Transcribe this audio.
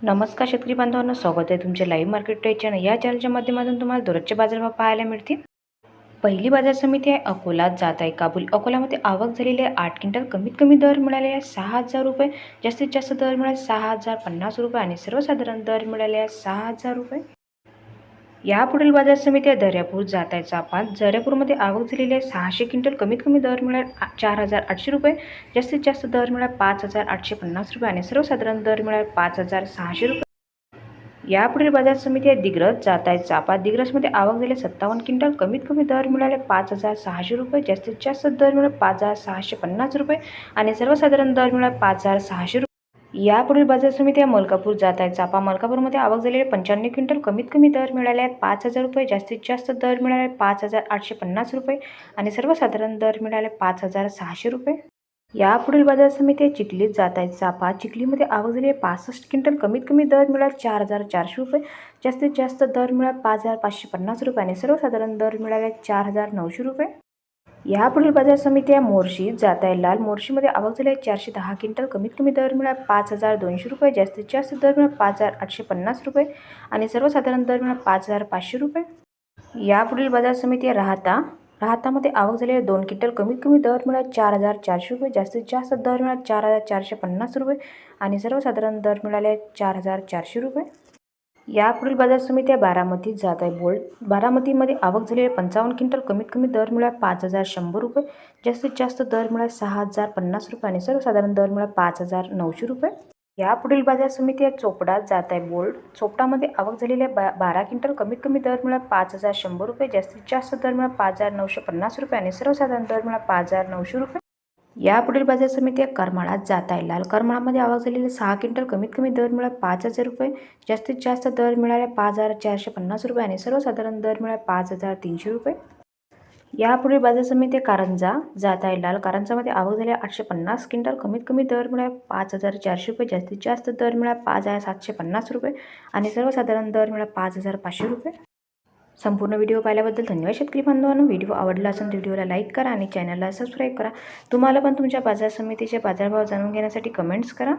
नमस्कार शेतकरी बांधवांनो, स्वागत आहे तुमचे लाईव्ह मार्केट चॅनल या चॅनलच्या माध्यमातून तुम्हाला दररोजचे बाजारभाव पाहायला मिळतील। पहिली बाजार समिती आहे अकोला जात आहे काबूल। अकोल्यामध्ये आवक झालेली आहे 8 क्विंटल। कमीत कमी दर मिळाले आहे 6,000 रुपये, जास्तीत जास्त दर मिळाले 6,050 रुपये आणि सर्वसाधारण दर मिळाले आहे 6,000 रुपये। यापुढील बाजार समिती आहे दर्यापूर जात आहे चापाल। दर्यापूरमध्ये आवक झालेली आहे 600 क्विंटल। कमीत कमी दर मिळाले 4,800 रुपये, जास्तीत जास्त दर मिळाले 5,850 रुपये आणि सर्वसाधारण दर मिळाले 5,600 रुपये। यापुढील बाजार समिती आहे दिग्रस जात आहे चापा। दिग्रसमध्ये आवक झाली 57 क्विंटल। कमीत कमी दर मिळाले 5,600 रुपये, जास्तीत जास्त दर मिळाले 5,650 रुपये आणि सर्वसाधारण दर मिळाले 5,600 रुपये। यापुढील बाजार समिती आहे मलकापूर जात आहे चापा। मलकापूरमध्ये आवक झालेली 95 क्विंटल। कमीत कमी दर मिळाले आहेत 5,000 रुपये, जास्तीत जास्त दर मिळाले 5,850 रुपये आणि सर्वसाधारण दर मिळाले 5,600 रुपये। यापुढील बाजार समिती आहे चिखलीत जात आहे चापा। चिखलीमध्ये आवक झाली आहे 65 क्विंटल। कमीत कमी दर मिळाले 4,400 रुपये, जास्तीत जास्त दर मिळाले 5,550 रुपये आणि सर्वसाधारण दर मिळाले 4,900 रुपये। यापुढील बाजार समिती आहे मोर्शी जात आहे लाल। मोर्शीमध्ये आवक झाली आहे 410 क्विंटल। कमीत कमी दर मिळाले 5,200 रुपये, जास्तीत जास्त दर मिळाले 5,850 रुपये आणि सर्वसाधारण दर मिळाले 5,500 रुपये। यापुढील बाजार समिती आहे राहतामध्ये आवक झाली आहे 2 क्विंटल। कमीत कमी दर मिळाले 4,400 रुपये, जास्तीत जास्त दर मिळाले 4,450 रुपये आणि सर्वसाधारण दर मिळाले 4,400 रुपये। यापुढील बाजार समिती आहे बारामती जात आहे बोल्ड। बारामतीमध्ये आवक झाली आहे 55 क्विंटल। कमीत कमी दर मिळाले 5,100 रुपये, जास्तीत जास्त दर मिळाले 6,050 रुपये आणि सर्वसाधारण दर मिळाले 5,900 रुपये। यापुढील बाजार समिती आहे चोपडा जात आहे बोल्ड। चोपडामध्ये आवक झालेली आहे 12 क्विंटल। कमीत कमी दर मिळाले 5,100 रुपये, जास्तीत जास्त दर मिळाले 5,950 रुपये आणि सर्वसाधारण दर मिळाले 5,900 रुपये। यापुढील बाजार समिती आहे करमाळा जात आहे लाल। करमाळामध्ये आवक झालेली 6 क्विंटल। कमीत कमी दर मिळाले 5,000 रुपये, जास्तीत जास्त दर मिळाले 5,450 रुपये आणि सर्वसाधारण दर मिळाले 5,300 रुपये। यापुढील बाजार समिती आहे कारंजा जात आहे लाल। कारंजामध्ये आवक झाली 850 क्विंटल। कमीत कमी दर मिळाले 5,400 रुपये, जास्तीत जास्त दर मिळाले 5,750 रुपये आणि सर्वसाधारण दर मिळाले 5,500 रुपये। संपूर्ण व्हिडिओ पाहिल्याबद्दल धन्यवाद शेतकरी बांधवांनो। व्हिडिओ आवडला असेल तर व्हिडिओला लाईक करा आणि चॅनलला सबस्क्राईब करा। तुम्हाला पण तुमच्या बाजार समितीचे बाजारभाव जाणून घेण्यासाठी कमेंट्स करा।